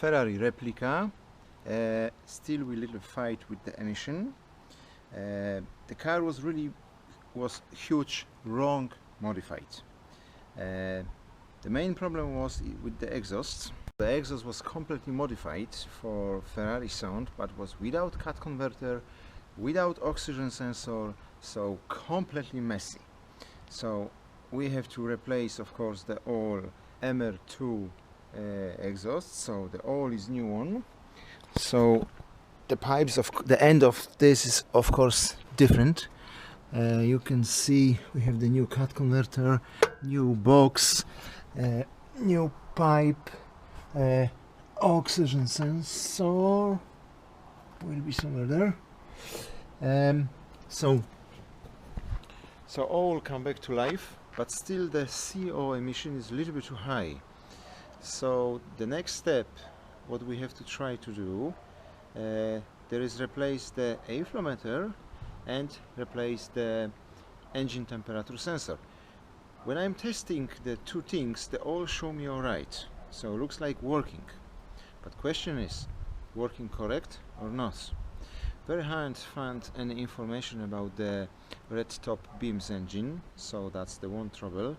Ferrari replica. Still we little fight with the emission. The car was huge, wrong modified. The main problem was with the exhaust. The exhaust was completely modified for Ferrari sound, but was without cut converter, without oxygen sensor, so completely messy. So we have to replace, of course, the all MR2 exhaust. So the all is new one. So the pipes of the end of this is of course different. You can see we have the new cut converter, new box, new pipe, oxygen sensor will be somewhere there. So all come back to life, but still the CO emission is a little bit too high. So the next step, what we have to try to do, there is replace the airflow meter and replace the engine temperature sensor. When I'm testing the two things, they all show me alright, so it looks like working. But question is, working correct or not? Very hard to find any information about the red top beams engine, so that's the one trouble.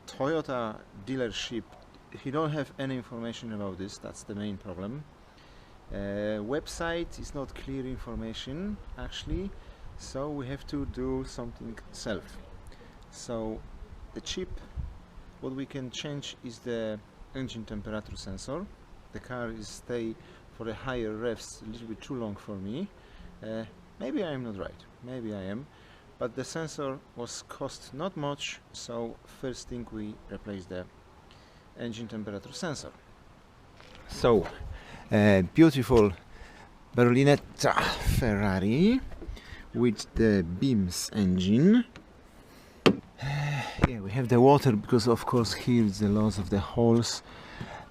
Toyota dealership, he don't have any information about this, that's the main problem. Website is not clear information actually, so we have to do something self. So the chip, what we can change is the engine temperature sensor. The car is stay for the higher revs a little bit too long for me. Maybe I am not right, maybe I am, but the sensor was cost not much, so first thing we replace the engine temperature sensor. So beautiful Berlinetta Ferrari with the beams engine. Yeah, we have the water because of course here is the loss of the holes,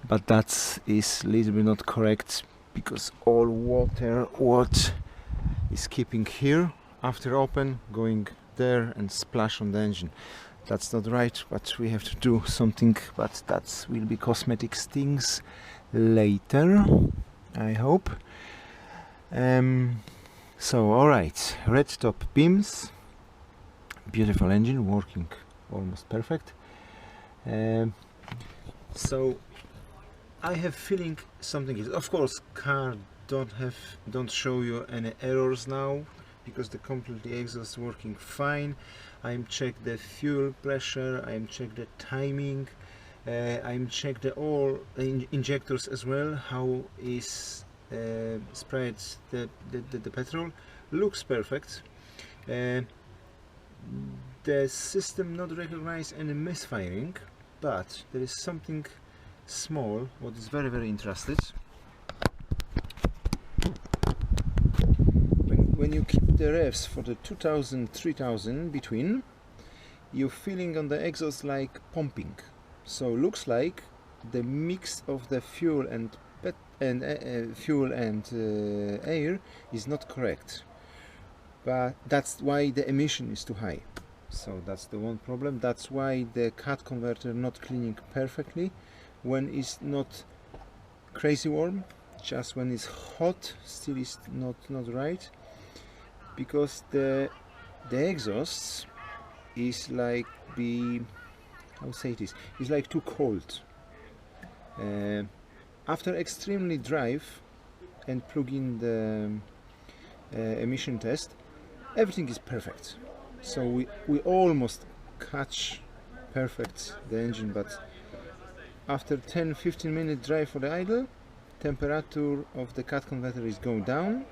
but that is a little bit not correct because all water what is keeping here after open going there and splash on the engine. That's not right, but we have to do something, but that will be cosmetics things later, I hope. So alright, red top beams, beautiful engine, working almost perfect. So I have feeling something is, of course, car don't show you any errors now because the completely exhaust working fine. I'm check the fuel pressure, I'm check the timing, I'm check the all injectors as well, how is spreads the petrol. Looks perfect. The system not recognize any misfiring, but there is something small what is very interested. When you keep the revs for the 2000-3000 between, you're feeling on the exhaust like pumping. So looks like the mix of the fuel and air is not correct. But that's why the emission is too high. So that's the one problem. That's why the cut converter not cleaning perfectly. When it's not crazy warm, just when it's hot, still is not right. Because the exhaust is like how say it is? It's like too cold. After extremely drive and plug in the emission test, everything is perfect. So we almost catch perfect the engine, but after 10-15 minute drive for the idle, temperature of the cut converter is going down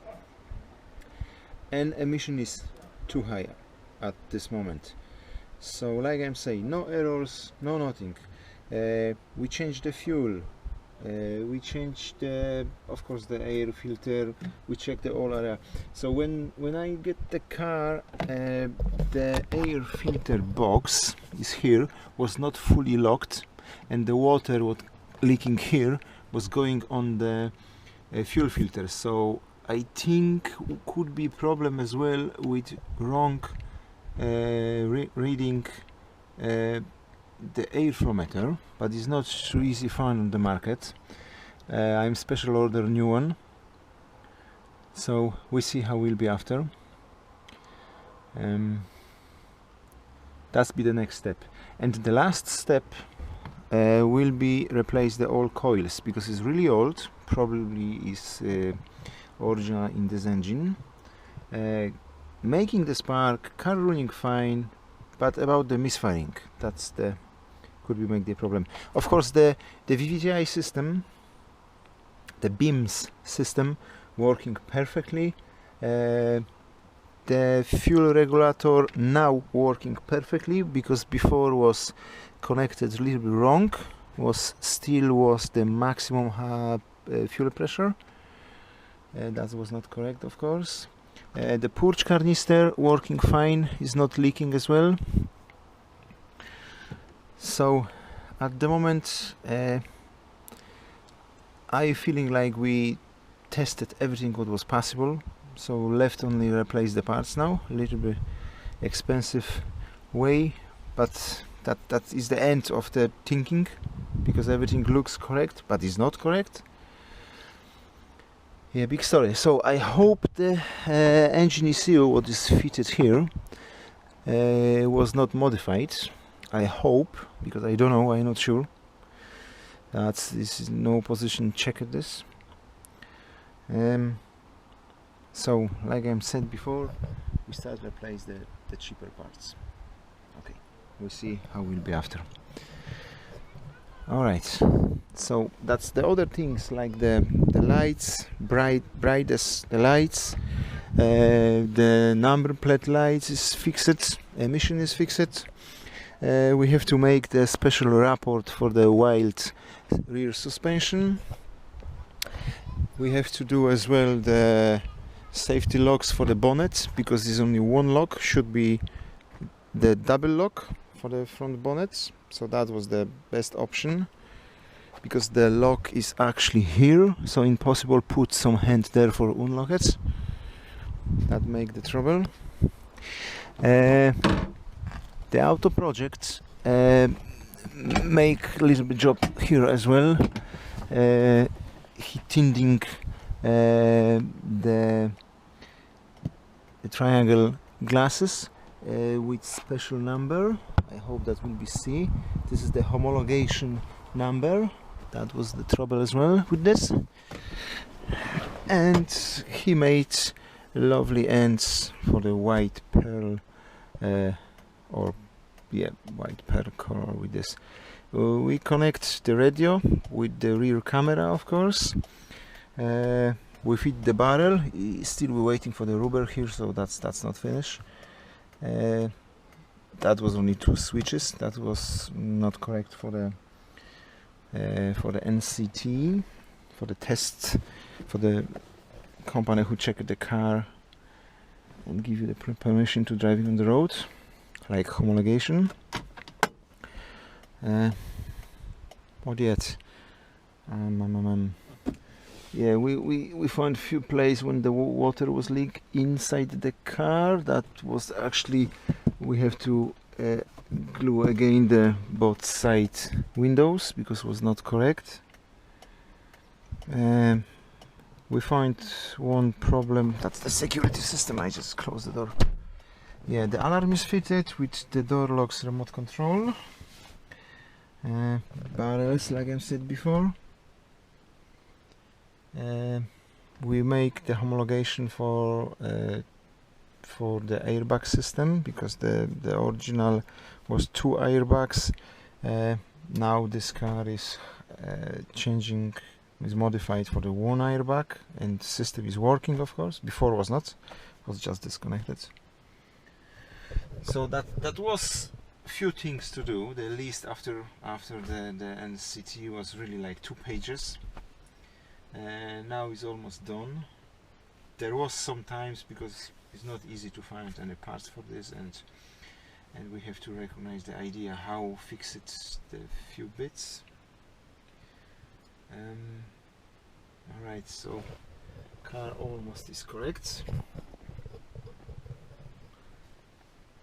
and emission is too high at this moment. So like I'm saying, no errors, no nothing. We changed the fuel, we changed of course the air filter, we checked the whole area. So when I get the car, the air filter box is here, was not fully locked, and the water was leaking here was going on the fuel filter. So I think could be problem as well with wrong reading the airflow meter, but it's not so easy find on the market. I'm special order new one, so we see how we'll be after. That's be the next step, and the last step will be replace the old coils, because it's really old, probably is original in this engine, making the spark, car running fine, but about the misfiring, that's the could be make the problem. Of course, the VVTi system, the beams system, working perfectly. The fuel regulator now working perfectly, because before was connected a little bit wrong, still was the maximum fuel pressure. That was not correct, of course. The purge canister working fine, is not leaking as well. So at the moment I feeling like we tested everything what was possible. So left only replace the parts now, a little bit expensive way, but that is the end of the thinking, because everything looks correct but is not correct. Yeah, big story. So I hope the engine ECU what is fitted here was not modified. I hope, because I don't know, I'm not sure. This is no position check at this. So, like I said before, we start to replace the cheaper parts. Okay, we'll see how we'll be after. Alright, so that's the other things, like the lights, brightest the lights, the number plate lights is fixed, emission is fixed. We have to make the special report for the wild rear suspension. We have to do as well the safety locks for the bonnet, because there's only one lock, should be the double lock for the front bonnet. So that was the best option, because the lock is actually here, so impossible put some hand there for unlock it. That make the trouble. The auto project make a little bit job here as well. He tinting the triangle glasses with special number. I hope that will be C. This is the homologation number. That was the trouble as well with this. And he made lovely ends for the white pearl white pearl color with this. We connect the radio with the rear camera, of course. We fit the barrel. Still we're waiting for the rubber here, so that's not finished. That was only 2 switches. That was not correct for the NCT, for the test, for the company who checked the car and give you the permission to driving on the road, like homologation. What yet? Yeah, we found few places when the water was leak inside the car. That was actually, we have to glue again the both side windows, because it was not correct. We find one problem, that's the security system. I just closed the door. Yeah, the alarm is fitted with the door locks remote control. Barrels, like I said before. We make the homologation for the airbag system, because the original was 2 airbags. Now this car is changing, is modified for the 1 airbag, and the system is working, of course. Before was not, it was just disconnected. So that was few things to do. The list after the NCT was really like 2 pages. Now it's almost done. There was sometimes, because it's not easy to find any parts for this, and we have to recognize the idea how fix it, the few bits. Alright, so car almost is correct.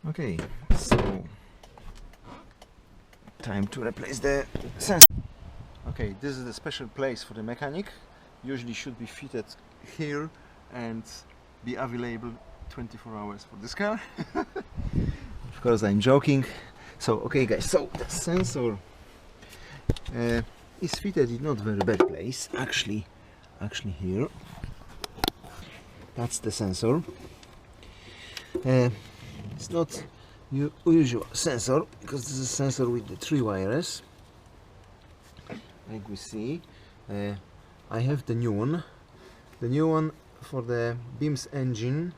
Okay, so time to replace the sensor. Okay. Okay, this is the special place for the mechanic. Usually should be fitted here and be available 24 hours for this car. Of course, I'm joking. So, okay guys, so the sensor is fitted in not very bad place. Actually here. That's the sensor. It's not usual sensor because this is a sensor with the 3 wires. Like we see, I have the new one. The new one for the BIMS engine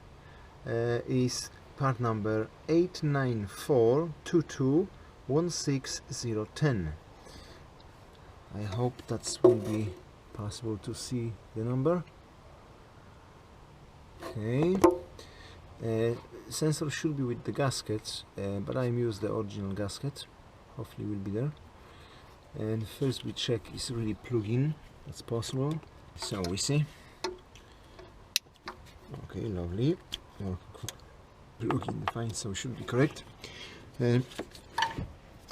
is part number 894221610. I hope that will be possible to see the number. Okay. Sensor should be with the gaskets, but I used the original gasket. Hopefully will be there. And first we check is really plug-in. That's possible. So we see. Okay, lovely. Plug-in fine, so should be correct.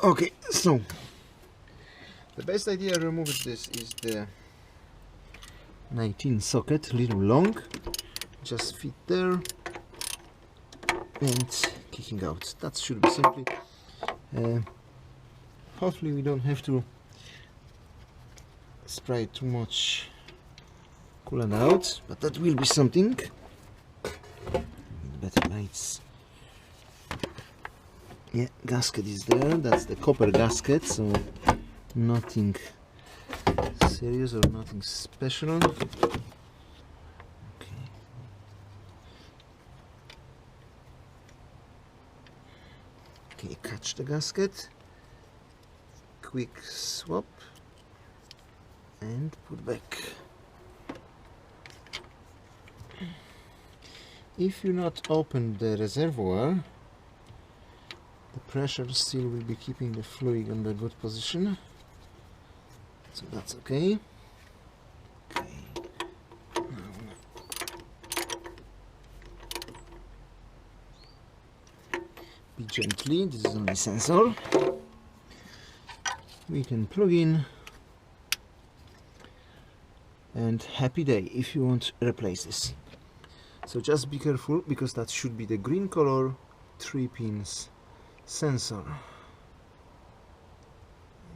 Okay, so the best idea to remove this is the 19 socket, little long. Just fit there and kicking out. That should be simply. Hopefully we don't have to spray too much coolant out, but that will be something. Better lights. Yeah, gasket is there. That's the copper gasket, so nothing serious or nothing special. Okay, catch the gasket, quick swap and put back. If you not open the reservoir, the pressure still will be keeping the fluid in the good position, so that's okay. Gently, this is only sensor. We can plug in and happy day if you want to replace this. So just be careful because that should be the green color 3 pins sensor.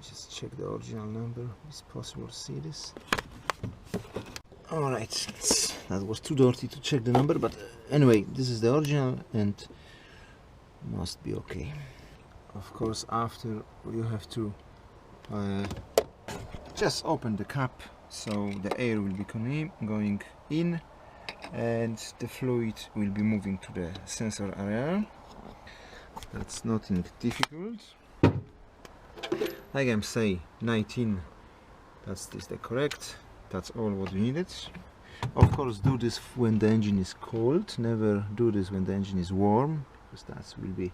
Just check the original number. It's possible to see this. Alright, that was too dirty to check the number, but anyway, this is the original and must be okay. Of course, after you have to just open the cap so the air will be going in and the fluid will be moving to the sensor area. That's nothing difficult. Like I'm saying, 19, that's the correct. That's all what we needed. Of course, do this when the engine is cold. Never do this when the engine is warm, because that will be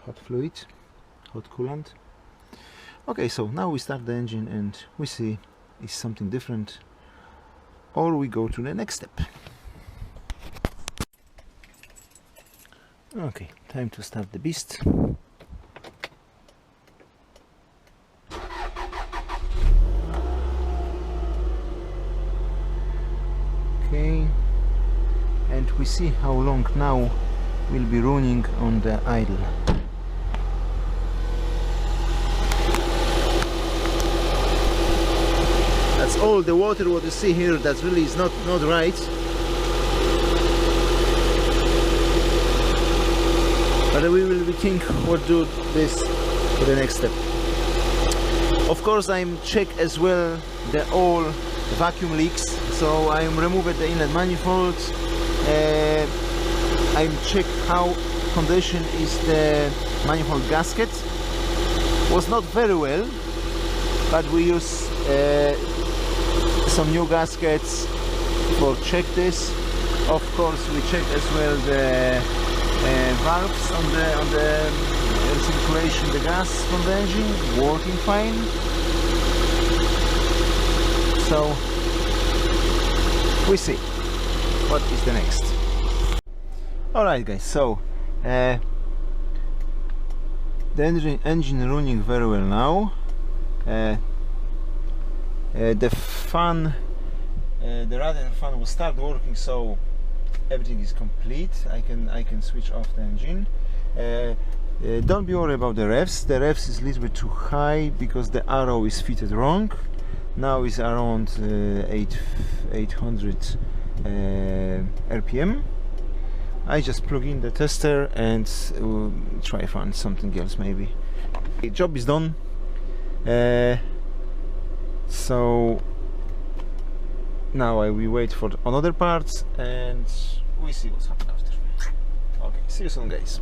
hot fluid, hot coolant. Okay, so now we start the engine and we see is something different, or we go to the next step. Okay, time to start the beast. Okay, and we see how long now will be running on the idle. That's all the water what you see here. That really is not right. But we will think what do this for the next step. Of course, I'm check as well the all vacuum leaks. So I'm removed the inlet manifold. I'm check how condition is the manifold gasket. Was not very well, but we use some new gaskets for check this. Of course, we check as well the valves on the circulation, the gas from the engine working fine. So we see what is the next. Alright guys, so the engine running very well now. The fan, the radiator fan will start working, so everything is complete. I can switch off the engine. Don't be worried about the revs. The revs is a little bit too high because the arrow is fitted wrong. Now it's around 800 RPM. I just plug in the tester and try find something else maybe. The job is done. So now we wait for another parts and we see what's happening after. Okay, see you soon guys.